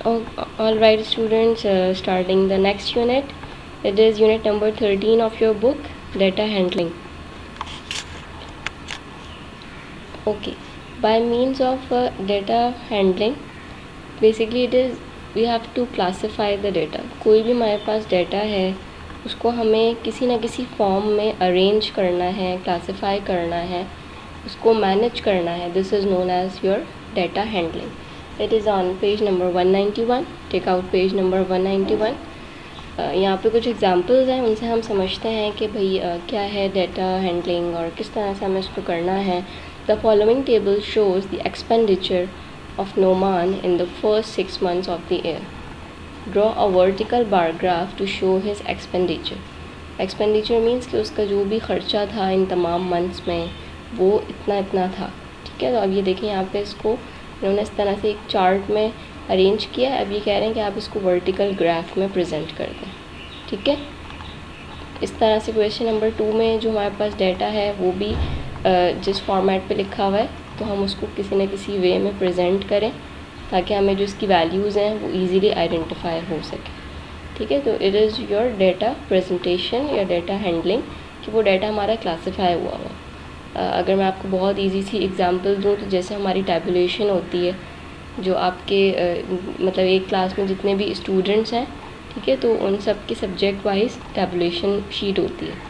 All right, students, starting the next unit. It is unit number 13 of your book, data handling. Okay, by means of data handling, basically it is we have to classify the data. कोई भी हमारे पास data है उसको हमें किसी ना किसी form में अरेंज करना है, क्लासीफाई करना है, उसको मैनेज करना है. This is known as your data handling. It is on page number 191. Take out page number 191. यहाँ पे कुछ एग्जांपल्स हैं, उनसे हम समझते हैं कि भाई क्या है डेटा हैंडलिंग और किस तरह से हमें इसको करना है. The following table shows the expenditure of Noman in the first 6 months of the year. Draw a vertical bar graph to show his expenditure. Expenditure means कि उसका जो भी ख़र्चा था इन तमाम मंथ्स में वो इतना इतना था. ठीक है, तो अब ये देखें यहाँ पे इसको इन्होंने इस तरह से एक चार्ट में अरेंज किया. अब ये कह रहे हैं कि आप इसको वर्टिकल ग्राफ में प्रेजेंट कर दें. ठीक है, इस तरह से क्वेश्चन नंबर 2 में जो हमारे पास डाटा है वो भी जिस फॉर्मेट पे लिखा हुआ है तो हम उसको किसी न किसी वे में प्रेजेंट करें ताकि हमें जो इसकी वैल्यूज़ हैं वो इजीली आइडेंटिफाई हो सके. ठीक है, तो it is your data presentation या डेटा हैंडलिंग कि वो डाटा हमारा क्लासीफाई हुआ हुआ. अगर मैं आपको बहुत इजी सी एग्जांपल दूँ तो जैसे हमारी टैबुलेशन होती है, जो आपके मतलब एक क्लास में जितने भी स्टूडेंट्स हैं, ठीक है, तो उन सब की सब्जेक्ट वाइज टैबुलेशन शीट होती है.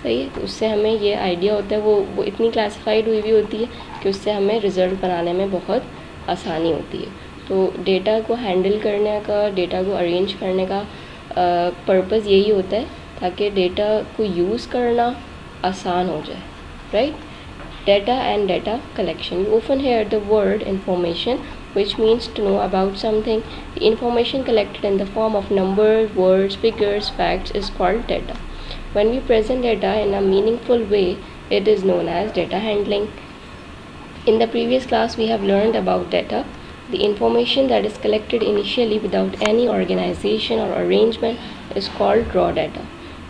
सही है, तो उससे हमें ये आइडिया होता है, वो इतनी क्लासिफाइड हुई हुई होती है कि उससे हमें रिज़ल्ट बनाने में बहुत आसानी होती है. तो डेटा को हैंडल करने का, डेटा को अरेंज करने का पर्पज़ यही होता है ताकि डेटा को यूज़ करना आसान हो जाए. Right, data and data collection. You often hear the word information which means to know about something. The information collected in the form of numbers, words, figures, facts is called data. When we present data in a meaningful way, it is known as data handling. In the previous class, we have learned about data, the information that is collected initially without any organization or arrangement is called raw data.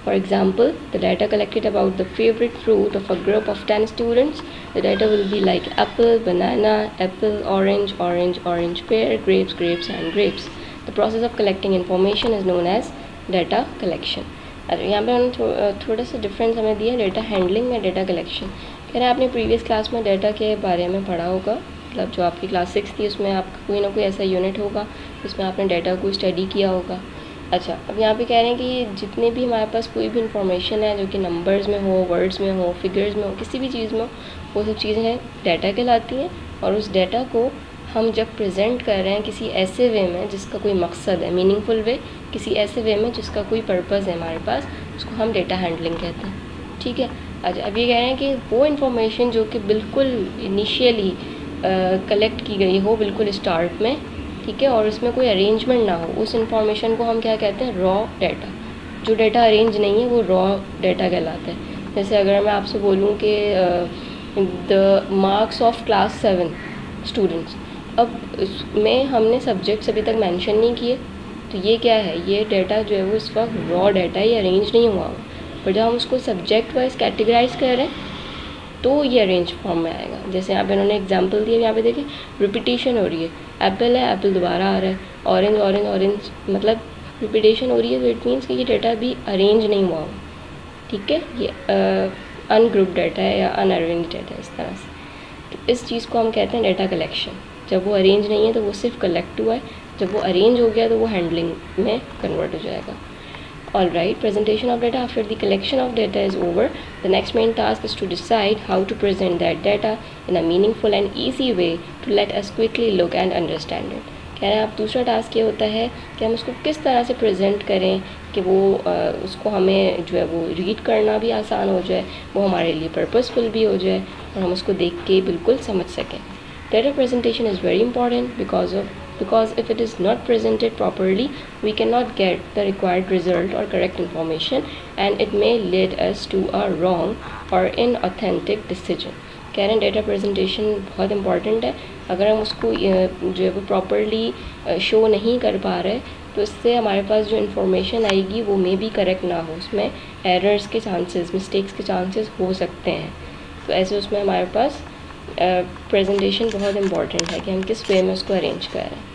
For example, the data collected about the favorite fruit of a group of 10 students, the data will be like apple, banana, apple, orange, orange, orange, pear, grapes, grapes and grapes. The process of collecting information is known as data collection. यहाँ पे उन्होंने थोड़ा सा difference हमें दिया data handling में data collection. कह रहे हैं आपने प्रीवियस क्लास में डेटा के बारे में पढ़ा होगा, मतलब जो आपकी क्लास 6 थी उसमें आपका कोई ना कोई ऐसा यूनिट होगा जिसमें आपने डेटा को स्टडी किया होगा. अच्छा, अब यहाँ पे कह रहे हैं कि जितने भी हमारे पास कोई भी इंफॉर्मेशन है जो कि नंबर्स में हो, वर्ड्स में हो, फिगर्स में हो, किसी भी चीज़ में हो, वो सब चीज़ें डाटा कहलाती हैं. और उस डाटा को हम जब प्रेजेंट कर रहे हैं किसी ऐसे वे में जिसका कोई मकसद है, मीनिंगफुल वे, किसी ऐसे वे में जिसका कोई पर्पज़ है हमारे पास, उसको हम डेटा हैंडलिंग कहते हैं. ठीक है, अच्छा, अब ये कह रहे हैं कि वो इन्फॉर्मेशन जो कि बिल्कुल इनिशियली कलेक्ट की गई हो, बिल्कुल स्टार्ट में, ठीक है, और उसमें कोई अरेंजमेंट ना हो, उस इंफॉर्मेशन को हम क्या कहते हैं, रॉ डाटा. जो डाटा अरेंज नहीं है वो रॉ डाटा कहलाता है. जैसे अगर मैं आपसे बोलूँ कि the marks of class 7 students, अब उसमें हमने सब्जेक्ट्स अभी तक मेंशन नहीं किए, तो ये क्या है, ये डाटा जो है वो इस वक्त रॉ डाटा ही अरेंज नहीं हुआ. पर जब हम उसको सब्जेक्ट वाइज कैटेगराइज कर रहे हैं तो ये अरेंज फॉर्म में आएगा. जैसे यहाँ पे इन्होंने एग्जांपल दिया, यहाँ पे देखिए रिपीटेशन हो रही है, एप्पल है, एप्पल दोबारा आ रहा है, ऑरेंज ऑरेंज ऑरेंज, मतलब रिपीटेशन हो रही है, तो इट मीन्स कि ये डाटा भी अरेंज नहीं हुआ. ठीक है, ये अनग्रुप डाटा है या अनअरेंज डाटा है, इस तरह से. तो इस चीज़ को हम कहते हैं डाटा कलेक्शन. जब वो अरेंज नहीं है तो वो सिर्फ कलेक्ट हुआ है, जब वो अरेंज हो गया तो वो हैंडलिंग में कन्वर्ट हो जाएगा. Alright, presentation of data. After the collection of data is over, the next main task is to decide how to present that data in a meaningful and easy way to let us quickly look and understand it. कह रहे हैं अब दूसरा task ये होता है कि हम उसको किस तरह से प्रेजेंट करें कि वो उसको हमें जो है वो रीड करना भी आसान हो जाए, वो हमारे लिए पर्पसफुल भी हो जाए और हम उसको देख के बिल्कुल समझ सकें. Data presentation is very important because if it is not presented properly, we cannot get the required result or correct information and it may lead us to a wrong or inauthentic decision. कह रहे हैं data presentation बहुत important है. अगर हम उसको जो है वो प्रॉपरली शो नहीं कर पा रहे तो इससे हमारे पास जो इन्फॉर्मेशन आएगी वो मे भी करेक्ट ना हो, उसमें एरर्स के चांसेस, मिस्टेक्स के चांसेस हो सकते हैं. तो ऐसे उसमें हमारे पास प्रेजेंटेशन बहुत इंपॉर्टेंट है कि हम किस वे में उसको अरेंज कर रहे हैं.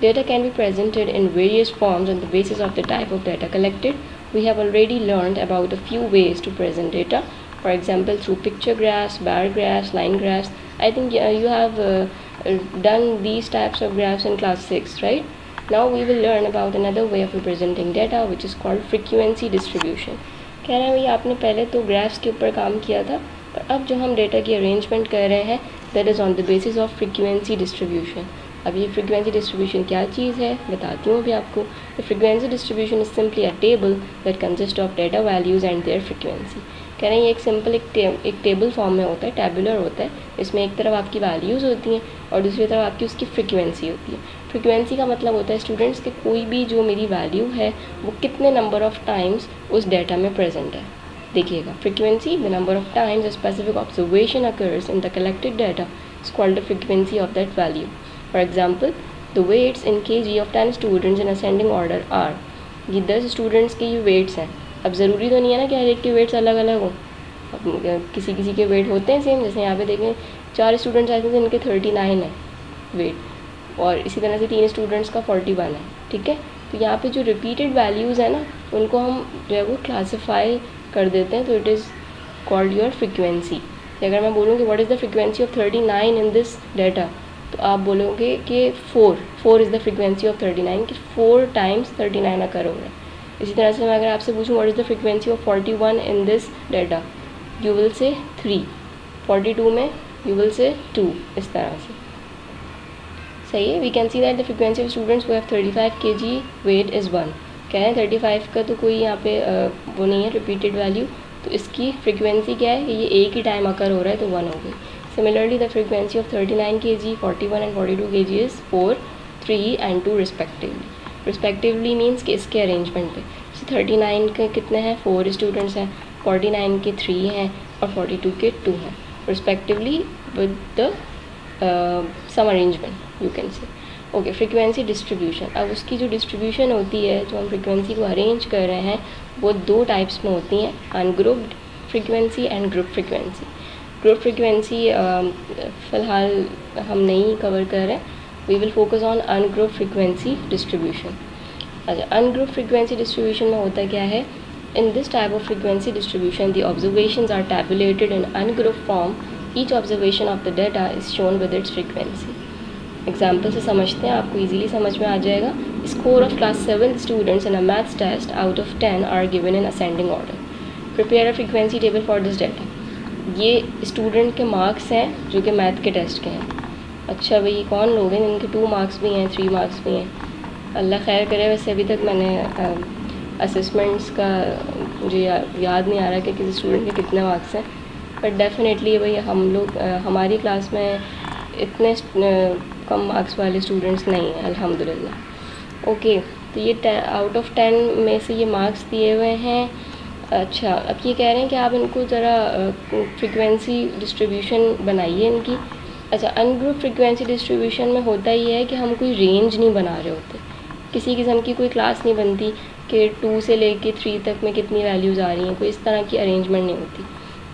Data can be presented in various forms on the basis of the type of data collected. We have already learned about a few ways to present data. For example, through picture graphs, bar graphs, line graphs. I think you have done these types of graphs in class 6, right? Now we will learn about another way of representing data, which is called frequency distribution. कह रहे हैं भाई आपने पहले तो graphs के ऊपर काम किया था, पर अब जो हम डेटा की अरेंजमेंट कर रहे हैं that is on the basis of frequency distribution. अब ये फ्रीक्वेंसी डिस्ट्रीब्यूशन क्या चीज़ है बताती हूँ अभी आपको. The frequency distribution is simply a table that consist of data values and there frequency. कह रहे हैं ये एक सिंपल एक टेबल फॉर्म में होता है, टैबुलर होता है. इसमें एक तरफ आपकी वैल्यूज़ होती हैं और दूसरी तरफ आपकी उसकी फ्रीक्वेंसी होती है. फ्रीक्वेंसी का मतलब होता है स्टूडेंट्स के कोई भी जो मेरी वैल्यू है वो कितने नंबर ऑफ टाइम्स उस डेटा में प्रेजेंट है. देखिएगा, frequency the number of times a specific observation occurs in the collected data is called the frequency of that value. For example, the weights in kg of 10 students in ascending order are. ये 10 students के ये weights हैं. अब ज़रूरी तो नहीं है ना कि हर एक के वेट्स अलग अलग हों. किसी किसी के वेट होते हैं सेम. जैसे यहाँ पे देखें 4 स्टूडेंट्स आए थे जिनके 39 है वेट, और इसी तरह से 3 स्टूडेंट्स का 41 है. ठीक है, तो यहाँ पे जो रिपीटेड वैल्यूज़ है ना उनको हम जो है वो क्लासीफाई कर देते हैं. तो it is called your frequency. अगर मैं बोलूँ कि what is the frequency of 39 in this data, तो आप बोलोगे कि 4 इज़ द फ्रीक्वेंसी ऑफ 39, कि 4 टाइम्स 39 अकर हो रहा है. इसी तरह से मैं अगर आपसे पूछूँ what is the frequency of 41 in this data, you will say 3. 42 में यू विल से 2. इस तरह से सही है. We can see that the frequency of students who have 35 kg weight is 1. कह रहे हैं 35 का तो कोई यहाँ पे वो नहीं है रिपीटेड वैल्यू, तो इसकी फ्रीक्वेंसी क्या है कि ये एक ही टाइम अकर हो रहा है तो 1 हो गई. Similarly the frequency of 39 kg, 41 and 42 kg is 4, 3 and 2 respectively. Respectively means कि इसके अरेंजमेंट पे 39 के कितने हैं, 4 स्टूडेंट्स हैं, 49 के 3 हैं और 42 के 2 हैं respectively with the some arrangement you can say. Okay, frequency distribution. अब उसकी जो डिस्ट्रीब्यूशन होती है, जो हम फ्रीक्वेंसी को अरेंज कर रहे हैं, वो 2 टाइप्स में होती हैं, ungrouped frequency and group frequency. Group frequency फ़िलहाल हम नहीं कवर कर रहे हैं. We will focus on ungroup frequency distribution. अच्छा, अनग्रुप फ्रीक्वेंसी डिस्ट्रीब्यूशन में होता क्या है? In this type of frequency distribution, the observations are tabulated in ungrouped form. Each observation of the data is shown with its frequency. Example से समझते हैं, आपको easily समझ में आ जाएगा. Score of class 7 students in a maths test out of 10 are given in ascending order. Prepare a frequency table for this data. ये student के marks हैं जो कि मैथ के टेस्ट के हैं. अच्छा भाई, कौन लोग हैं जिनके 2 मार्क्स भी हैं, 3 मार्क्स भी हैं? अल्लाह खैर करे. वैसे अभी तक मैंने असेसमेंट्स का मुझे याद नहीं आ रहा कि किसी स्टूडेंट के कितने मार्क्स हैं, बट डेफिनेटली भाई हम लोग हमारी क्लास में इतने कम मार्क्स वाले स्टूडेंट्स नहीं हैं अल्हम्दुलिल्लाह. ओके, तो ये आउट ऑफ 10 में से ये मार्क्स दिए हुए हैं. अच्छा, अब ये कह रहे हैं कि आप इनको ज़रा फ्रीक्वेंसी डिस्ट्रीब्यूशन बनाइए इनकी. अच्छा, अनग्रुप फ्रीक्वेंसी डिस्ट्रीब्यूशन में होता ये है कि हम कोई रेंज नहीं बना रहे होते, किसी किस्म की कोई क्लास नहीं बनती कि 2 से लेके 3 तक में कितनी वैल्यूज़ आ रही हैं, कोई इस तरह की अरेंजमेंट नहीं होती.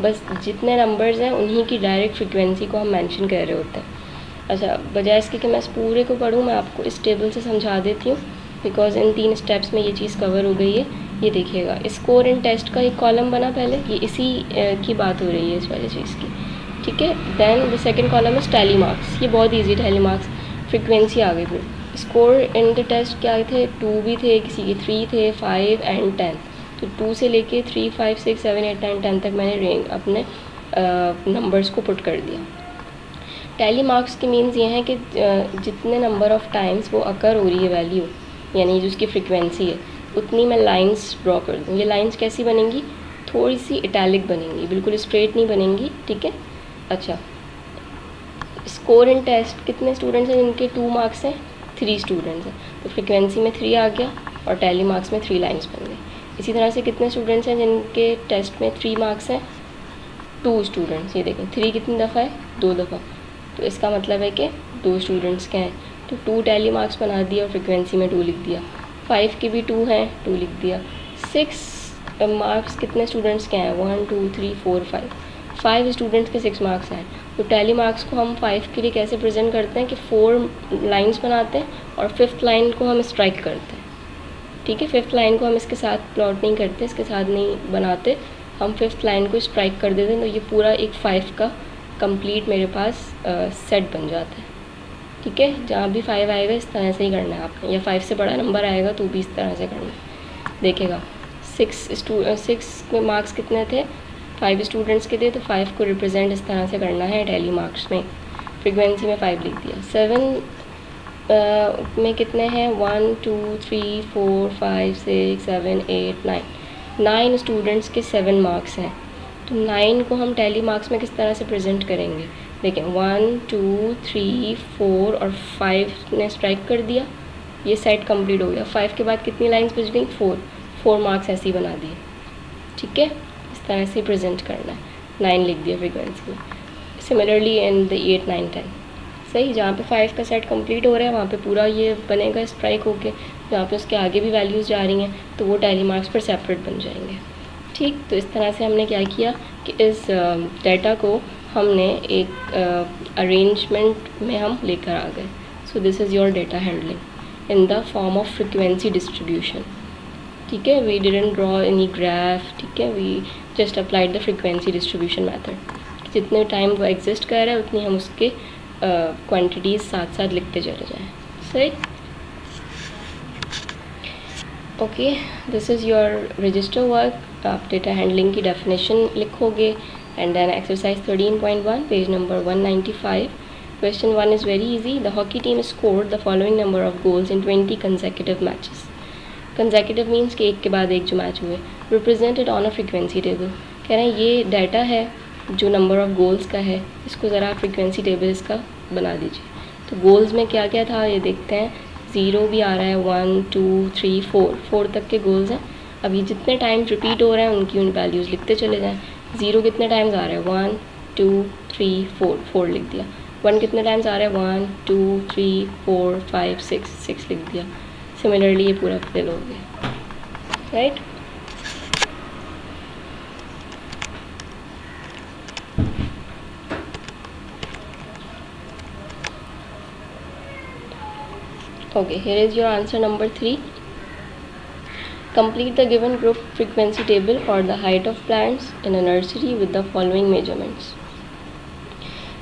बस जितने नंबर्स हैं उन्हीं की डायरेक्ट फ्रीक्वेंसी को हम मेंशन कर रहे होते हैं. अच्छा, बजाय इसके कि मैं इस पूरे को पढ़ूँ, मैं आपको इस टेबल से समझा देती हूँ, बिकॉज इन 3 स्टेप्स में ये चीज़ कवर हो गई है. ये देखिएगा, स्कोर इन टेस्ट का एक कॉलम बना पहले, ये इसी की बात हो रही है इस वाली चीज़ की. ठीक है, then the second column is tally marks. ये बहुत ईजी टैली मार्क्स. फ्रीक्वेंसी आ गई. फिर स्कोर इन द टेस्ट क्या थे, 2 भी थे, किसी के 3 थे, 5 एंड 10. तो 2 से लेके 3, 5, 6, 7, 8, 9, 10 तक मैंने रेंज अपने नंबर्स को पुट कर दिया. टैली मार्क्स की मीन्स ये हैं कि जितने नंबर ऑफ टाइम्स वो अकर हो रही है वैल्यू, यानी जो उसकी फ्रीक्वेंसी है, उतनी मैं लाइंस ड्रॉ कर दूँ. ये लाइंस कैसी बनेंगी? थोड़ी सी इटैलिक बनेंगी, बिल्कुल स्ट्रेट नहीं बनेंगी. ठीक है. अच्छा, स्कोर इन टेस्ट कितने स्टूडेंट्स हैं जिनके 2 मार्क्स हैं? 3 स्टूडेंट्स हैं, तो फ्रीक्वेंसी में 3 आ गया और टैली मार्क्स में 3 लाइंस बन गई. इसी तरह से कितने स्टूडेंट्स हैं जिनके टेस्ट में 3 मार्क्स हैं? 2 स्टूडेंट्स. ये देखें 3 कितनी दफ़ा है? 2 दफ़ा. तो इसका मतलब है कि 2 स्टूडेंट्स के हैं, तो 2 टैली मार्क्स बना दिया और फ्रीक्वेंसी में 2 लिख दिया. 5 के भी 2 हैं, 2 लिख दिया. 6 मार्क्स कितने स्टूडेंट्स के हैं? 1, 2, 3, 4, 5. 5 स्टूडेंट्स के 6 मार्क्स हैं, तो टैली मार्क्स को हम 5 के लिए कैसे प्रेजेंट करते हैं कि 4 लाइंस बनाते हैं और 5th लाइन को हम स्ट्राइक करते हैं। ठीक है, 5th लाइन को हम इसके साथ प्लॉट नहीं करते, इसके साथ नहीं बनाते, हम 5th लाइन को स्ट्राइक कर देते हैं। तो ये पूरा एक 5 का कंप्लीट मेरे पास सेट बन जाता है। ठीक है, जहाँ भी 5 आएगा इस तरह से ही करना है आपने, या 5 से बड़ा नंबर आएगा तो भी इस तरह से करना है। देखेगा 6 में मार्क्स कितने थे, 5 स्टूडेंट्स के थे, तो 5 को रिप्रेजेंट इस तरह से करना है टैली मार्क्स में। फ्रीक्वेंसी में 5 लिख दिया। 7 में कितने हैं, 1 2 3 4 5 6 7 8 9, 9 स्टूडेंट्स के 7 मार्क्स हैं। तो 9 को हम टैली मार्क्स में किस तरह से प्रेजेंट करेंगे, देखें 1 2 3 4 और 5 ने स्ट्राइक कर दिया, ये सेट कंप्लीट हो गया। 5 के बाद कितनी लाइंस बच गई, 4 मार्क्स ऐसे ही बना दिए। ठीक है, इस तरह से प्रेजेंट करना है। 9 लिख दिया फ्रीक्वेंसी में। सिमिलरली इन द 8 9 10 सही, जहाँ पे 5 का सेट कंप्लीट हो रहा है वहाँ पे पूरा ये बनेगा स्ट्राइक होके, जहाँ पे उसके आगे भी वैल्यूज़ जा रही हैं तो वो टैली मार्क्स पर सेपरेट बन जाएंगे। ठीक, तो इस तरह से हमने क्या किया कि इस डाटा को हमने एक अरेंजमेंट में हम लेकर आ गए। So this is your data handling in the form of frequency distribution. ठीक है, we didn't draw any graph, ठीक है, we just applied the frequency distribution method. जितने टाइम वो एग्जिस्ट कर रहा है उतनी हम उसके क्वांटिटीज़ साथ साथ लिखते चले जाएँ। सही, okay, this is your register work. आप डेटा हैंडलिंग की डेफिनेशन लिखोगे and then exercise 13.1 page number 195। Question 1 is very easy. The hockey team scored the following number of goals in 20 consecutive matches. Consecutive means कि एक के बाद एक जो match हुए। Represented on a frequency table. कह रहे हैं ये डाटा है जो नंबर ऑफ गोल्स का है, इसको ज़रा फ्रीक्वेंसी टेबल इसका बना दीजिए। तो गोल्स में क्या क्या था ये देखते हैं। 0 भी आ रहा है, 1 2 3 4 तक के गोल्स हैं। अब ये जितने टाइम रिपीट हो रहे हैं उनकी उन वैल्यूज़ लिखते चले जाएँ। 0 कितने टाइम्स आ रहा है, 1 2 3 4 लिख दिया। 1 कितने टाइम्स आ रहा है, 1 2 3 4 5 6 लिख दिया। सिमिलरली ये पूरा फिल हो गया, right. Okay, here is your answer number 3. Complete the given group frequency table for the height of plants in a nursery with the following measurements.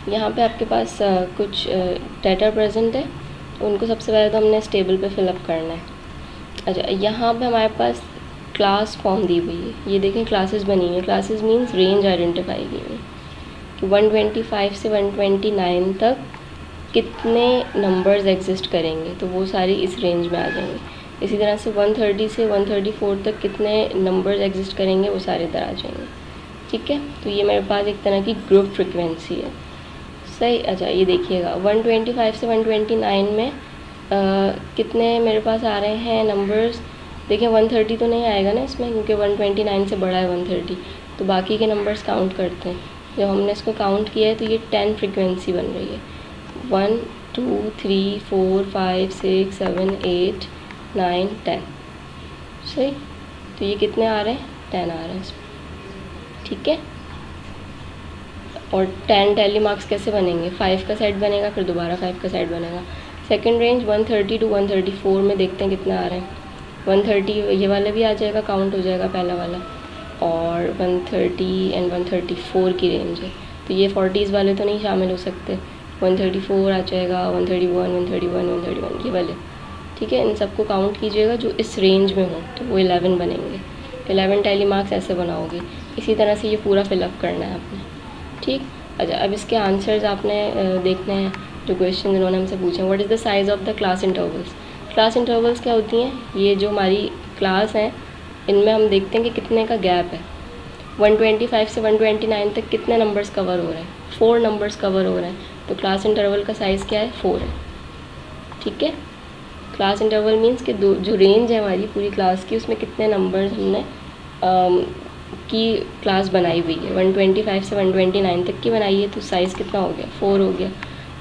यहाँ पे आपके पास कुछ डाटा प्रेजेंट है, उनको सबसे पहले तो हमने इस टेबल पे फिलअप करना है। अच्छा, यहाँ पे हमारे पास क्लास फॉर्म दी हुई है। ये देखें क्लासेस बनी हुई है। क्लासेस मीन्स रेंज आइडेंटिफाई की हुई कि 125 से 129 तक कितने नंबर्स एग्जिस्ट करेंगे, तो वो सारी इस रेंज में आ जाएंगे। इसी तरह से 130 से 134 तक कितने नंबर्स एग्जिस्ट करेंगे, वो सारे इधर आ जाएंगे। ठीक है, तो ये मेरे पास एक तरह की ग्रुप फ्रिक्वेंसी है। सही, अच्छा ये देखिएगा 125 से 129 में कितने मेरे पास आ रहे हैं नंबर्स। देखिए 130 तो नहीं आएगा ना इसमें, क्योंकि 129 से बड़ा है 130। तो बाकी के नंबर्स काउंट करते हैं। जब हमने इसको काउंट किया है तो ये 10 फ्रिक्वेंसी बन रही है। 1 2 3 4 5 6 7 8 9 10। सही, तो ये कितने आ रहे हैं, 10 आ रहे हैं इसमें। ठीक है, और 10 टैली मार्क्स कैसे बनेंगे, 5 का सेट बनेगा, फिर दोबारा 5 का सेट बनेगा। सेकंड रेंज 130 टू 134 में देखते हैं कितना आ रहा है। 130 ये वाला भी आ जाएगा, काउंट हो जाएगा पहला वाला, और 130 एंड 134 की रेंज है, तो ये 40s वाले तो नहीं शामिल हो सकते। 134 आ जाएगा, 131 131 131 ये वाले। ठीक है, इन सबको काउंट कीजिएगा जो इस रेंज में हो, तो वो 11 बनेंगे। 11 टैली मार्क्स ऐसे बनाओगे। इसी तरह से ये पूरा फिलअप करना है आपने। ठीक, अच्छा अब इसके आंसर्स आपने देखने हैं जो क्वेश्चन इन्होंने हमसे पूछे हैं। What is the size of the class intervals. Class intervals क्या होती हैं, ये जो हमारी क्लास हैं इनमें हम देखते हैं कि कितने का गैप है। 125 से 129 तक कितने नंबर्स कवर हो रहे हैं, 4 नंबर्स कवर हो रहे हैं, तो क्लास इंटरवल का साइज़ क्या है, 4 है। ठीक है, क्लास इंटरवल मीन्स कि जो रेंज है हमारी पूरी क्लास की, उसमें कितने नंबर्स हमने की क्लास बनाई हुई है। 125 से 129 तक की बनाई है, तो साइज़ कितना हो गया, 4 हो गया।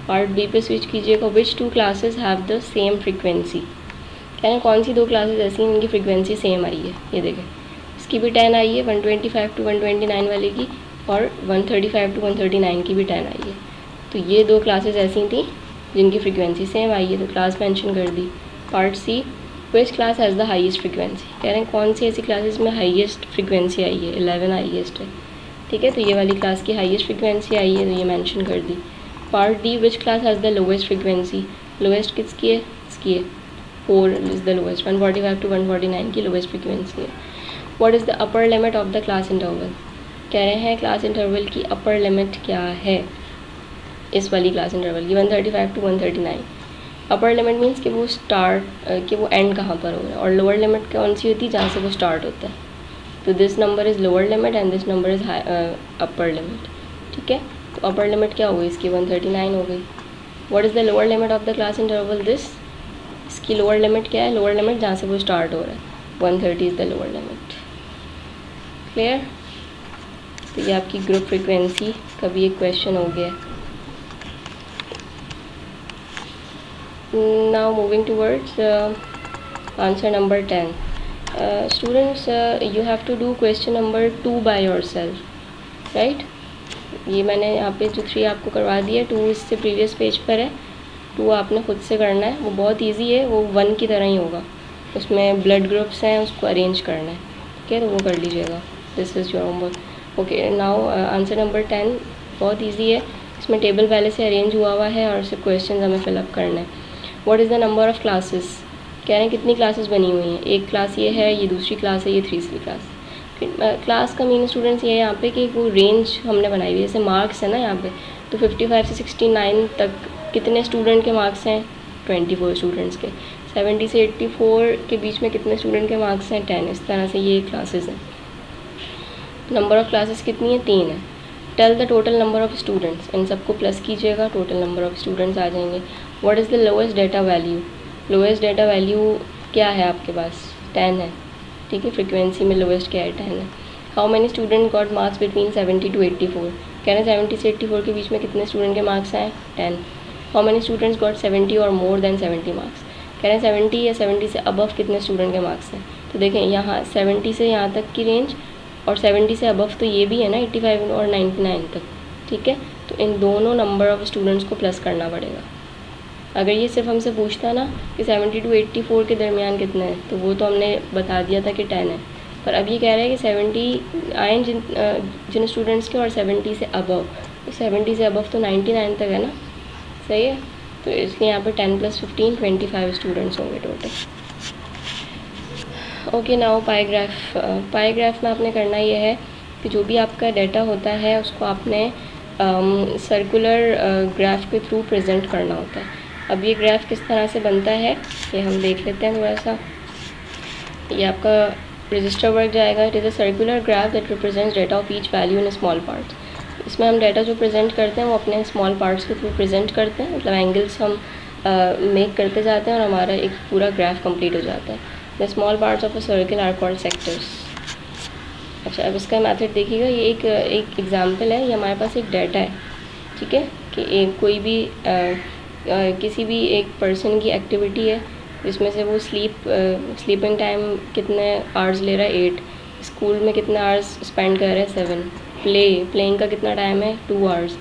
पार्ट बी पे स्विच कीजिएगा। विच 2 classes have the same frequency. कहना कौन सी 2 क्लासेस ऐसी हैं इनकी फ्रीक्वेंसी सेम आई है। ये देखें, इसकी भी 10 आई है 125 टू 129 वाले की, और 135 to 139 की भी 10 आई है। तो ये 2 क्लासेस ऐसी थी जिनकी फ्रीक्वेंसी सेम आई है, तो क्लास मेंशन कर दी। Part C, which class has the highest frequency, कह रहे हैं कौन सी ऐसी क्लासेस में हाईएस्ट फ्रीक्वेंसी आई है, 11 हाईएस्ट है। ठीक है, तो ये वाली क्लास की हाईएस्ट फ्रीक्वेंसी आई है, तो ये मेंशन कर दी। Part D, which class has the lowest frequency, lowest किसकी है, इसकी है, 4 इज़ द लोएस्ट, 145 to 149 की लोएस्ट फ्रीक्वेंसी है। What is the upper limit of the class interval, कह रहे हैं क्लास इंटरवल की अपर लिमिट क्या है इस वाली क्लास इंटरवल की, 135 to 139। अपर लिमिट मीन्स कि वो स्टार्ट कि वो एंड कहाँ पर हो रहा है, और लोअर लिमिट कौन सी होती है, जहाँ से वो स्टार्ट होता है। तो this number is lower limit and this number is upper limit. ठीक है, तो अपर लिमिट क्या हो गई इसकी, 139 हो गई। What is the lower limit of the class interval this, इसकी लोअर लिमिट क्या है, लोअर लिमिट जहाँ से वो स्टार्ट हो रहा है, 130 is the lower limit. Clear, तो ये आपकी ग्रुप फ्रीक्वेंसी का भी एक क्वेश्चन हो गया। Now moving towards answer number 10. Students, you have to do question number 2 by yourself, right? ये मैंने यहाँ पे जो 3 आपको करवा दिया, 2 इससे प्रीवियस पेज पर है, 2 आपने खुद से करना है। वो बहुत इजी है, वो 1 की तरह ही होगा, उसमें ब्लड ग्रुप्स हैं, उसको अरेंज करना है। ठीक है, तो वो कर लीजिएगा। This is your homework. Okay, now answer number 10 बहुत ईजी है, इसमें टेबल पहले से अरेंज हुआ हुआ है और सिर्फ क्वेश्चन हमें फिलअप करना है। What is the number of classes, कह रहे हैं कितनी क्लासेस बनी हुई हैं, एक क्लास ये है, ये दूसरी क्लास है, ये तीसरी क्लास। क्लास का मीन स्टूडेंट्स ये है यहाँ पे कि वो रेंज हमने बनाई हुई है, जैसे मार्क्स है ना यहाँ पे, तो 55 से 69 तक कितने स्टूडेंट के मार्क्स हैं, 24 स्टूडेंट्स के। 70 से 84 के बीच में कितने स्टूडेंट के मार्क्स हैं, 10। इस तरह से ये क्लासेस हैं। नंबर ऑफ़ क्लासेस कितनी है, 3 है। Tell the total number of students, इन सबको प्लस कीजिएगा, टोटल नंबर ऑफ़ स्टूडेंट्स आ जाएंगे। What is the lowest data value, lowest data value क्या है आपके पास, 10 है। ठीक है, फ्रीक्वेंसी में लोएस्ट क्या है, 10 है। How many student got marks between 70 to 84, कह रहे हैं 70 से 84 के बीच में कितने स्टूडेंट के मार्क्स आए, 10। हाउ मैनी स्टूडेंट्स गॉट 70 और मोर देन 70 मार्क्स, कह रहे हैं 70 या 70 से अबव कितने स्टूडेंट के मार्क्स हैं। तो देखें यहाँ 70 से यहाँ तक की रेंज, और 70 से अबव तो ये भी है ना, 85 और 99 तक। ठीक है, तो इन दोनों नंबर ऑफ़ स्टूडेंट्स को प्लस करना पड़ेगा। अगर ये सिर्फ हमसे पूछता ना कि 70 to 84 के दरमियान कितना है, तो वो तो हमने बता दिया था कि 10 है। पर अब ये कह रहे हैं कि 70 आए जिन स्टूडेंट्स के, और 70 से अबव, तो 70 से अबव तो 99 तक है ना, सही है। तो इसलिए यहाँ पे 10 + 15 25 स्टूडेंट्स होंगे total. Okay, now pie graph. Pie graph में आपने करना ये है कि जो भी आपका डाटा होता है उसको आपने सर्कुलर ग्राफ के थ्रू प्रेजेंट करना होता है। अब ये ग्राफ किस तरह से बनता है ये हम देख लेते हैं थोड़ा सा। ये आपका रजिस्टर वर्क जाएगा। It is a circular graph that represents data of each value in small parts. इसमें हम डाटा जो प्रेजेंट करते हैं वो अपने स्मॉल पार्ट्स के थ्रू प्रेजेंट करते हैं, मतलब एंगल्स हम मेक करते जाते हैं और हमारा एक पूरा ग्राफ कंप्लीट हो जाता है। The small parts of a circle are called sectors. अच्छा, अब इसका मेथड देखिएगा। ये एक एग्जांपल है। ये हमारे पास एक डाटा है, ठीक है, कि कोई भी किसी भी एक पर्सन की एक्टिविटी है जिसमें से वो स्लीपिंग टाइम कितने आवर्स ले रहा है, 8, स्कूल में कितने आवर्स स्पेंड कर रहा है, 7, प्लेइंग का कितना टाइम है, 2 आवर्स।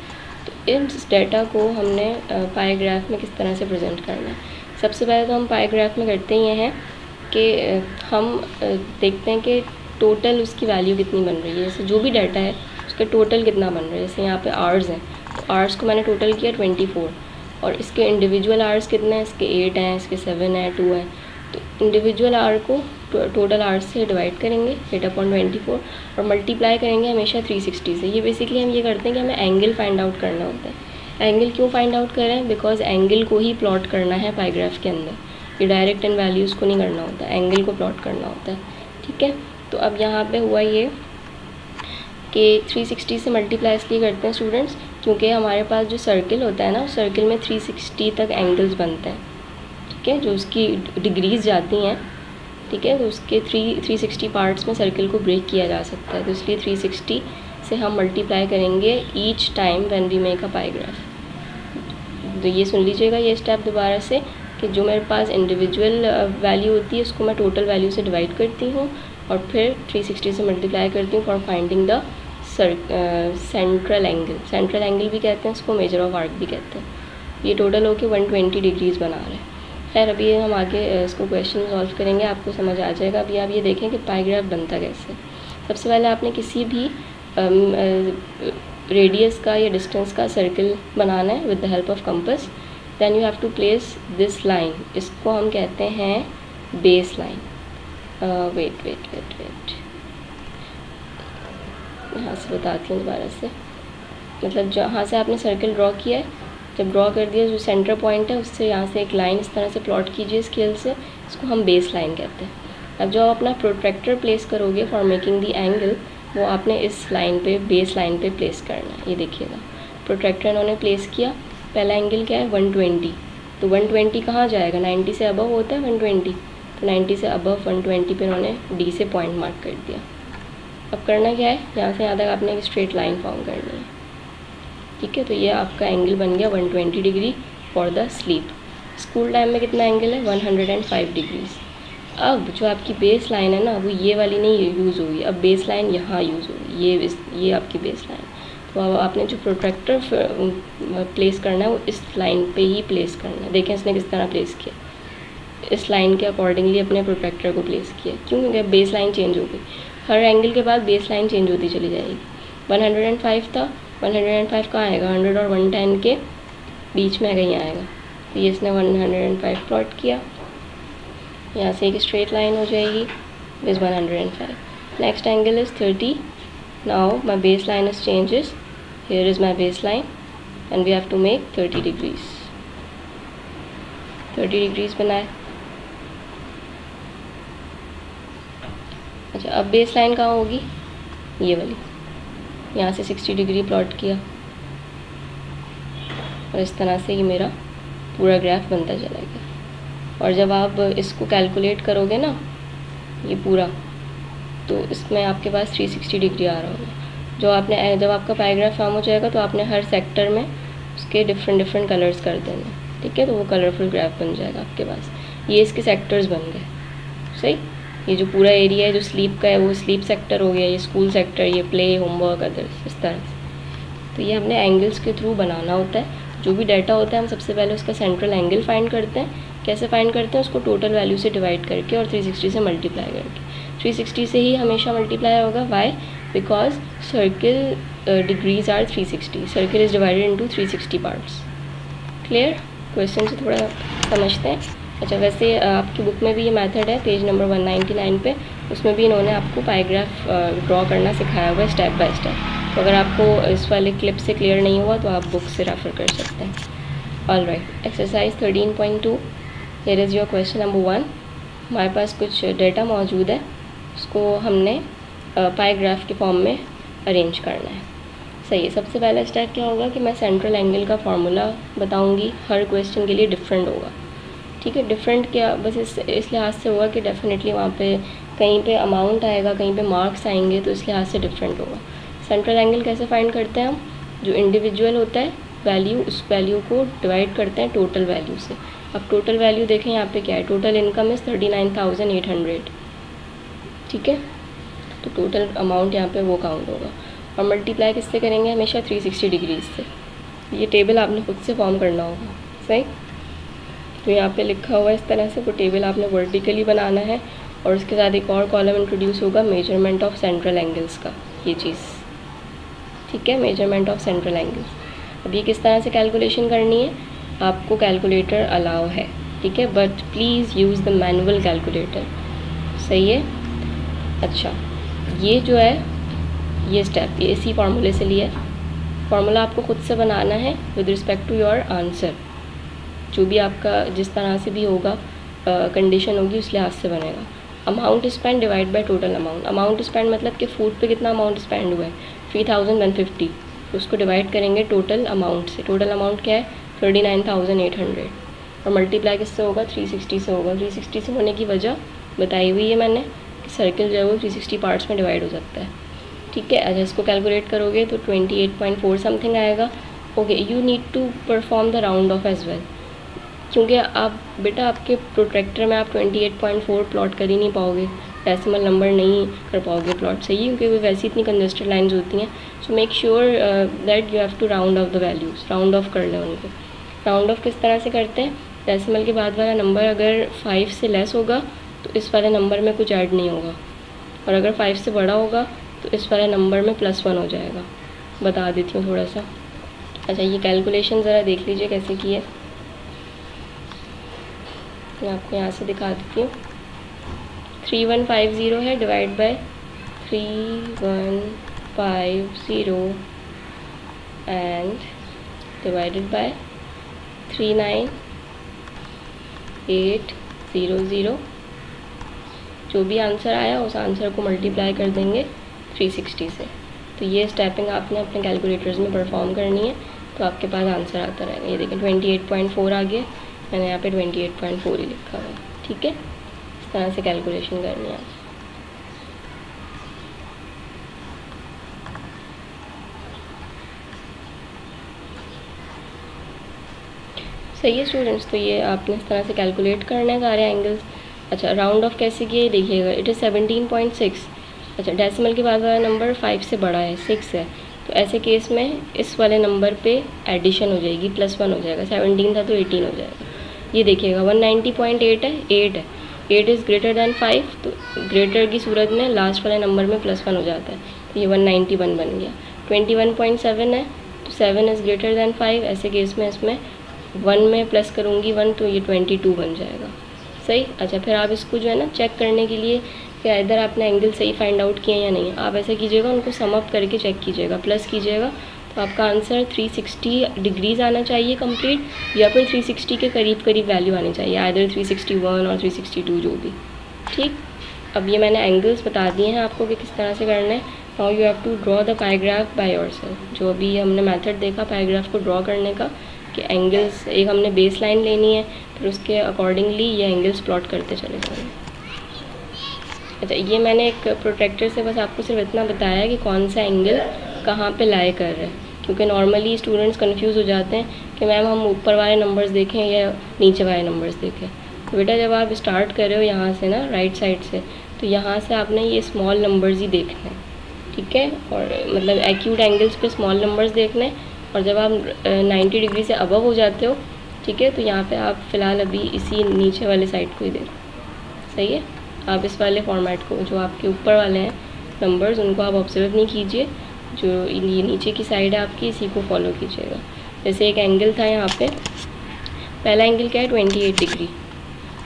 तो इस डाटा को हमने पाई ग्राफ में किस तरह से प्रेजेंट करना है। सबसे पहले तो हम पाई ग्राफ में करते ही हैं कि हम देखते हैं कि टोटल उसकी वैल्यू कितनी बन रही है। जैसे जो भी डाटा है उसका टोटल कितना बन रहा है। जैसे यहाँ पे आवर्स हैं, तो आवर्स को मैंने टोटल किया 24, और इसके इंडिविजुअल आवर्स कितने हैं, इसके 8 हैं, इसके 7 हैं, 2 हैं। तो इंडिविजुअल आवर को टोटल आवर्स से डिवाइड करेंगे 8/24 और मल्टीप्लाई करेंगे हमेशा 360 से। ये बेसिकली हम ये करते हैं कि हमें एंगल फाइंड आउट करना होता है। एंगल क्यों फाइंड आउट कर रहे हैं, बिकॉज एंगल को ही प्लॉट करना है पाई ग्राफ के अंदर। ये डायरेक्ट इन वैल्यूज़ को नहीं करना होता, एंगल को प्लॉट करना होता है, ठीक है। तो अब यहाँ पे हुआ ये कि 360 से मल्टीप्लाई इसलिए करते हैं स्टूडेंट्स क्योंकि हमारे पास जो सर्किल होता है ना, उस सर्किल में 360 तक एंगल्स बनते हैं, ठीक है, जो उसकी डिग्रीज जाती हैं, ठीक है। तो उसके 360 पार्ट्स में सर्किल को ब्रेक किया जा सकता है। तो इसलिए 360 से हम मल्टीप्लाई करेंगे each time when we make a pie graph. तो ये सुन लीजिएगा ये स्टेप दोबारा से कि जो मेरे पास इंडिविजुअल वैल्यू होती है उसको मैं टोटल वैल्यू से डिवाइड करती हूँ और फिर 360 से मल्टीप्लाई करती हूँ for finding the central angle भी कहते हैं इसको, मेजर ऑफ आर्क भी कहते हैं। ये टोटल होके 120 डिग्रीज बना रहे हैं। खैर अभी हम आगे इसको क्वेश्चन सॉल्व करेंगे, आपको समझ आ जाएगा। अभी आप ये देखें कि पाई ग्राफ बनता कैसे। सबसे पहले आपने किसी भी रेडियस का या डिस्टेंस का सर्कल बनाना है with the help of compass. Then you have to place this line, इसको हम कहते हैं बेस लाइन। वेट यहाँ से बताती हूँ दोबारा से। मतलब जहाँ से आपने सर्कल ड्रॉ किया है, जब ड्रॉ कर दिया, जो सेंटर पॉइंट है उससे यहाँ से एक लाइन इस तरह से प्लॉट कीजिए स्केल से, इसको हम बेस लाइन कहते हैं। अब जो आप अपना प्रोट्रैक्टर प्लेस करोगे फॉर मेकिंग द एंगल, वो आपने इस लाइन पे, बेस लाइन पे प्लेस करना है। ये देखिएगा, प्रोट्रैक्टर इन्होंने प्लेस किया, पहला एंगल क्या है 120, तो 120 कहाँ जाएगा, 90 से अबव होता है 120, तो 90 से अबव 120 पे इन्होंने डी से पॉइंट मार्क कर दिया। अब करना क्या है, यहाँ से यहाँ तक आपने एक स्ट्रेट लाइन फॉर्म करनी है। ठीक है, तो ये आपका एंगल बन गया 120 degree for the sleep. School time में कितना एंगल है 105 डिग्रीज। अब जो आपकी बेस लाइन है ना, वो ये वाली नहीं यूज़ होगी, अब बेस लाइन यहाँ यूज़ होगी, ये आपकी बेस लाइन। तो अब आपने जो प्रोट्रैक्टर प्लेस करना है वो इस लाइन पे ही प्लेस करना है। देखें इसने किस तरह प्लेस किया, इस लाइन के अकॉर्डिंगली अपने प्रोट्रैक्टर को प्लेस किया। क्यों, क्योंकि बेस लाइन चेंज हो गई, हर एंगल के बाद बेस लाइन चेंज होती चली जाएगी। 105 था, 105 कहाँ आएगा, 100 और 110 के बीच में कहीं आएगा, तो ये इसने 105 प्लॉट किया। यहाँ से एक स्ट्रेट लाइन हो जाएगी with 105। Next angle is 30। Now my base line is changes, here is my base line and we have to make 30 degrees. 30 degrees बनाए। अच्छा, अब बेस लाइन कहाँ होगी, ये वाली, यहाँ से 60 डिग्री प्लॉट किया और इस तरह से ये मेरा पूरा ग्राफ बनता चला गया। और जब आप इसको कैलकुलेट करोगे ना ये पूरा, तो इसमें आपके पास 360 डिग्री आ रहा होगा। जब आपका पाईग्राफ फॉर्म हो जाएगा तो आपने हर सेक्टर में उसके डिफरेंट कलर्स कर देने, ठीक है, तो वो कलरफुल ग्राफ बन जाएगा आपके पास। ये इसके सेक्टर्स बन गए, सही। ये जो पूरा एरिया है जो स्लीप का है वो स्लीप सेक्टर हो गया, ये स्कूल सेक्टर, ये प्ले, होमवर्क, अदर्स, इस तरह से। तो ये हमने एंगल्स के थ्रू बनाना होता है। जो भी डाटा होता है हम सबसे पहले उसका सेंट्रल एंगल फाइंड करते हैं। कैसे फाइंड करते हैं, उसको टोटल वैल्यू से डिवाइड करके और 360 से मल्टीप्लाई करके। 360 से ही हमेशा मल्टीप्लाई होगा, why, because circle degrees are 360, circle is divided into 360 parts. Clear, question से थोड़ा समझते हैं। अच्छा, वैसे आपकी बुक में भी ये मेथड है, पेज नंबर 199 पे, उसमें भी इन्होंने आपको पाईग्राफ ड्रॉ करना सिखाया हुआ है स्टेप बाय स्टेप। तो अगर आपको इस वाले क्लिप से क्लियर नहीं हुआ तो आप बुक से रेफर कर सकते हैं। All right, exercise 13.2, here is your question number 1। हमारे पास कुछ डेटा मौजूद है, उसको हमने पाईग्राफ के फॉर्म में अरेंज करना है। सही है, सबसे पहला स्टेप क्या होगा कि मैं सेंट्रल एंगल का फार्मूला बताऊंगी, हर क्वेश्चन के लिए डिफरेंट होगा। ठीक है, डिफरेंट क्या, बस इस लिहाज से होगा कि डेफिनेटली वहाँ पे कहीं पे अमाउंट आएगा, कहीं पे मार्क्स आएंगे, तो इस लिहाज से डिफरेंट होगा। सेंट्रल एंगल कैसे फाइंड करते हैं हम, जो इंडिविजुअल होता है वैल्यू, उस वैल्यू को डिवाइड करते हैं टोटल वैल्यू से। अब टोटल वैल्यू देखें यहाँ पे क्या है, टोटल इनकम इज़ 39,800, ठीक है, तो टोटल अमाउंट यहाँ पे वो काउंट होगा। और मल्टीप्लाई किससे करेंगे, हमेशा 360 डिग्रीज से। ये टेबल आपने खुद से फॉर्म करना होगा, सही। तो यहाँ पे लिखा हुआ है इस तरह से, वो टेबल आपने वर्टिकली बनाना है और उसके साथ एक और कॉलम इंट्रोड्यूस होगा मेजरमेंट ऑफ सेंट्रल एंगल्स का, ये चीज़, ठीक है, मेजरमेंट ऑफ सेंट्रल एंगल्स। अब ये किस तरह से कैलकुलेशन करनी है, आपको कैलकुलेटर अलाउ है, ठीक है, but please use the manual calculator, सही है। अच्छा, ये जो है ये स्टेप ये इसी फार्मूले से लिया है। फार्मूला आपको खुद से बनाना है with respect to your answer, जो भी आपका जिस तरह से भी होगा कंडीशन होगी उस लिहाज से बनेगा। Amount spend divide by total amount. Amount spend मतलब कि फूड पे कितना अमाउंट स्पेंड हुआ है, 3,150, उसको डिवाइड करेंगे टोटल अमाउंट से। टोटल अमाउंट क्या है 39,800, और मल्टीप्लाई किससे होगा 360 से होगा। 360 से होने की वजह बताई हुई है मैंने कि सर्किल जो है वो 360 पार्ट्स में डिवाइड हो सकता है, ठीक है। अच्छा, इसको कैलकुलेट करोगे तो 28.4 समथिंग आएगा। Okay, you need to perform the round off as well, क्योंकि आप बेटा आपके प्रोट्रैक्टर में आप 28.4 प्लॉट कर ही नहीं पाओगे, डेसिमल नंबर नहीं कर पाओगे प्लॉट सही, क्योंकि वो वैसी इतनी कंजस्टेड लाइन्स होती हैं। So make sure that you have to round off the values, round off कर लें उनको। राउंड ऑफ किस तरह से करते हैं, डेसिमल के बाद वाला नंबर अगर 5 से लेस होगा तो इस वाले नंबर में कुछ ऐड नहीं होगा, और अगर 5 से बड़ा होगा तो इस वाले नंबर में +1 हो जाएगा। बता देती हूँ थोड़ा सा। अच्छा, ये कैलकुलेशन ज़रा देख लीजिए कैसे की है, मैं आपको यहाँ से दिखा देती हूँ। 3150 है divide by 3150 and divided by 39800। जो भी आंसर आया उस आंसर को मल्टीप्लाई कर देंगे 360 से। तो ये स्टेपिंग आपने अपने कैलकुलेटर्स में परफॉर्म करनी है, तो आपके पास आंसर आता रहेगा। ये देखें 28.4 आ गया, मैंने यहाँ पे 28.4 ही लिखा हुआ है। ठीक है, इस तरह से कैलकुलेशन करनी है। सही है स्टूडेंट्स, तो ये आपने इस तरह से कैलकुलेट करने सारे एंगल्स। अच्छा, राउंड ऑफ कैसे किए देखिएगा, इट इज़ 17.6। अच्छा, डेसिमल के बाद वाला नंबर 5 से बड़ा है, 6 है, तो ऐसे केस में इस वाले नंबर पे एडिशन हो जाएगी, +1 हो जाएगा। 17 था तो 18 हो जाएगा। ये देखिएगा 190.8 है, 8 है, 8 इज़ ग्रेटर दैन 5, तो ग्रेटर की सूरत में लास्ट वाले नंबर में +1 हो जाता है, तो ये 191 बन गया। 21.7 है, तो 7 इज़ ग्रेटर दैन 5, ऐसे केस में इसमें 1 में प्लस करूँगी 1, तो ये 22 बन जाएगा। सही। अच्छा, फिर आप इसको जो है ना चेक करने के लिए कि इधर आपने एंगल सही फाइंड आउट किए या नहीं, आप ऐसे कीजिएगा, उनको सम अप करके चेक कीजिएगा, प्लस कीजिएगा, तो आपका आंसर 360 डिग्रीज आना चाहिए कंप्लीट, या फिर 360 के करीब करीब वैल्यू आनी चाहिए, आइदर 361 और 362 जो भी। ठीक, अब ये मैंने एंगल्स बता दिए हैं आपको कि किस तरह से करना है। Now you have to draw the pie graph by yourself. जो अभी हमने मेथड देखा पाइग्राफ को ड्रॉ करने का, कि एंगल्स एक हमने बेस लाइन लेनी है, फिर उसके अकॉर्डिंगली ये एंगल्स प्लॉट करते चले जाएंगे। अच्छा, ये मैंने एक प्रोटेक्टर से बस आपको सिर्फ इतना बताया कि कौन सा एंगल कहाँ पे लाई कर रहा है, क्योंकि नॉर्मली स्टूडेंट्स कंफ्यूज हो जाते हैं कि मैम हम ऊपर वाले नंबर्स देखें या नीचे वाले नंबर्स देखें। तो बेटा जब आप स्टार्ट कर रहे हो यहाँ से ना राइट साइड से, तो यहाँ से आपने ये स्मॉल नंबर्स ही देखने हैं, ठीक है, और मतलब एक्यूट एंगल्स पे स्मॉल नंबर्स देखने हैं। और जब आप 90 डिग्री से अबव हो जाते हो, ठीक है, तो यहाँ पे आप फ़िलहाल अभी इसी नीचे वाले साइड को ही देखो। सही है, आप इस वाले फॉर्मेट को, जो आपके ऊपर वाले हैं नंबर्स, उनको आप ऑब्जर्व नहीं कीजिए, जो ये नीचे की साइड है आपकी, इसी को फॉलो कीजिएगा। जैसे एक एंगल था यहाँ पे, पहला एंगल क्या है 28 डिग्री,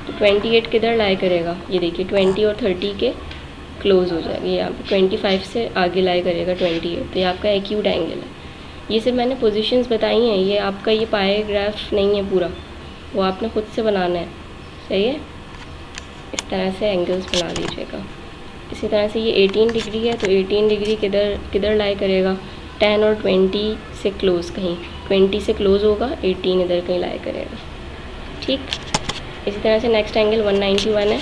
तो 28 किधर लाई करेगा, ये देखिए 20 और 30 के क्लोज हो जाएगा, ये यहाँ पे 25 से आगे लाई करेगा 28, तो ये आपका एक्यूट एंगल है। ये सिर्फ मैंने पोजीशंस बताई हैं, ये आपका ये पाइग्राफ नहीं है पूरा, वो आपने खुद से बनाना है। सही है, इस तरह से एंगल्स बना लीजिएगा। इसी तरह से ये 18 डिग्री है, तो 18 डिग्री किधर लाई करेगा, 10 और 20 से क्लोज, कहीं 20 से क्लोज होगा, 18 इधर कहीं लाई करेगा। ठीक, इसी तरह से नेक्स्ट एंगल 191 है,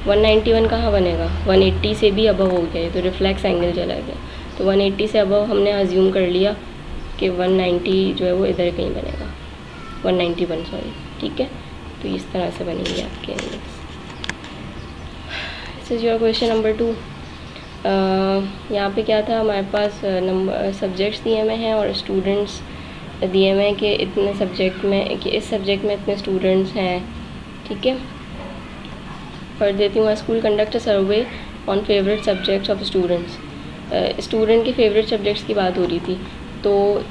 191 कहाँ बनेगा, 180 से भी अबव हो गया, तो रिफ्लेक्स एंगल चला गया, तो 180 से अबव हमने अज्यूम कर लिया कि 190 जो है वो इधर कहीं बनेगा, 191 सॉरी। ठीक है, तो इस तरह से बनेंगे आपके angles. This is your question number 2। यहाँ पे क्या था, हमारे पास नंबर सब्जेक्ट्स दिए हुए हैं और स्टूडेंट्स दिए हुए हैं कि इतने सब्जेक्ट में, कि इस सब्जेक्ट में इतने स्टूडेंट्स हैं। ठीक है, पढ़ देती हूँ। School conduct a survey on favourite subjects of students. Student के फेवरेट सब्जेक्ट्स की बात हो रही थी, तो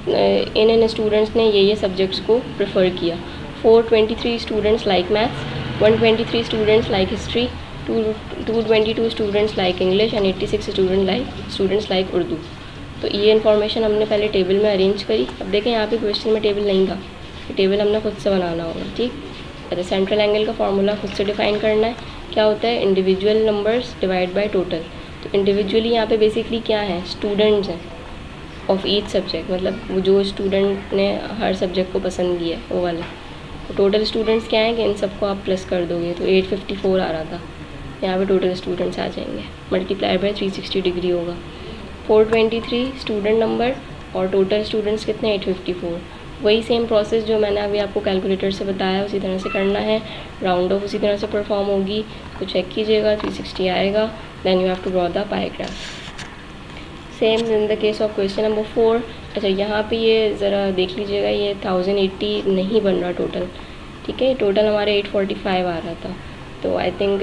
इन स्टूडेंट्स ने ये सब्जेक्ट्स को प्रेफर किया। 423 students like maths, 123 students like history, 222 students like English and 86 students like Urdu. तो ये इन्फॉर्मेशन हमने पहले टेबल में अरेंज करी। अब देखें यहाँ पे क्वेश्चन में टेबल नहीं था, तो टेबल हमने खुद से बनाना होगा। ठीक, अच्छा, सेंट्रल एंगल का फार्मूला खुद से डिफाइन करना है। क्या होता है, individual numbers divide by total. तो इंडिविजुअली यहाँ पे बेसिकली क्या है, स्टूडेंट्स हैं ऑफ ईच सब्जेक्ट, मतलब वो जो स्टूडेंट ने हर सब्जेक्ट को पसंद किया है वो वाले। तो टोटल स्टूडेंट्स क्या हैं कि इन सबको आप प्लस कर दोगे, तो 854 आ रहा था, यहाँ पे टोटल स्टूडेंट्स आ जाएंगे, मल्टीप्लाई बाय 360 डिग्री होगा। 423 स्टूडेंट नंबर और टोटल स्टूडेंट्स कितने, 854, वही सेम प्रोसेस जो मैंने अभी आपको कैलकुलेटर से बताया उसी तरह से करना है। राउंड ऑफ उसी तरह से परफॉर्म होगी, तो चेक कीजिएगा 360 आएगा। Then you have to draw the pie graph. Same in the case of question number 4। अच्छा, यहाँ पे ये ज़रा देख लीजिएगा, ये 1080 नहीं बन रहा टोटल, ठीक है। टोटल हमारे 845 आ रहा था, तो आई थिंक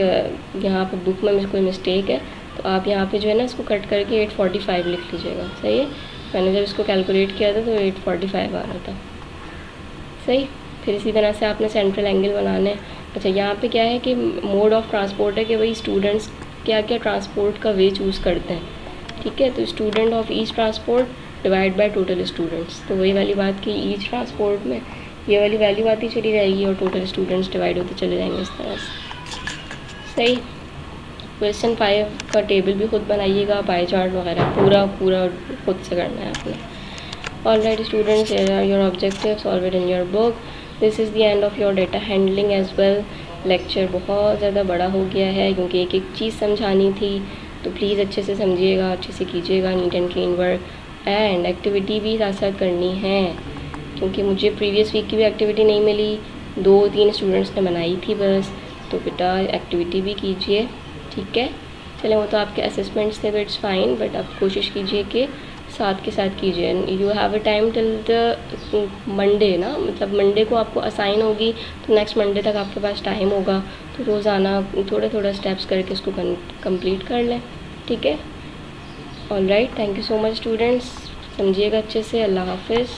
यहाँ पे बुक में कोई मिस्टेक है, तो आप यहाँ पे जो है ना इसको कट करके 845 लिख लीजिएगा, सही है। मैंने जब इसको कैलकुलेट किया था तो 845 आ रहा था, सही। फिर इसी तरह से आपने सेंट्रल एंगल बनाने। अच्छा, यहाँ पे क्या है कि मोड ऑफ ट्रांसपोर्ट है कि वही स्टूडेंट्स क्या क्या ट्रांसपोर्ट का वे चूज़ करते हैं, ठीक है। तो student of each transport divide by total students, तो वही वाली बात कि ईच ट्रांसपोर्ट में ये वाली वैल्यू आती चली जाएगी और टोटल स्टूडेंट्स डिवाइड होते चले जाएंगे इस तरह से, सही। क्वेश्चन 5 का टेबल भी खुद बनाइएगा, पाई चार्ट वगैरह पूरा खुद से करना है आपने। Alright students, here are your objectives, solve it in your book. This is the end of your data handling as well. Lecture बहुत ज़्यादा बड़ा हो गया है क्योंकि एक एक चीज़ समझानी थी, तो प्लीज़ अच्छे से समझिएगा, अच्छे से कीजिएगा, neat and clean work. And activity भी साथ साथ करनी है क्योंकि मुझे प्रीवियस वीक की भी एक्टिविटी नहीं मिली, 2-3 स्टूडेंट्स ने बनाई थी बस, तो बेटा एक्टिविटी भी कीजिए, ठीक है। चलें, वो तो आपके असेसमेंट्स थे तो इट्स फाइन, बट आप कोशिश कीजिए कि साथ के साथ कीजिए। You have a time till the Monday ना, मतलब मंडे को आपको असाइन होगी, तो नेक्स्ट मंडे तक आपके पास टाइम होगा, तो रोज़ाना थोड़ा स्टेप्स करके इसको कंप्लीट कर लें, ठीक है। Alright, thank you so much students, समझिएगा अच्छे से। अल्लाह हाफिज़।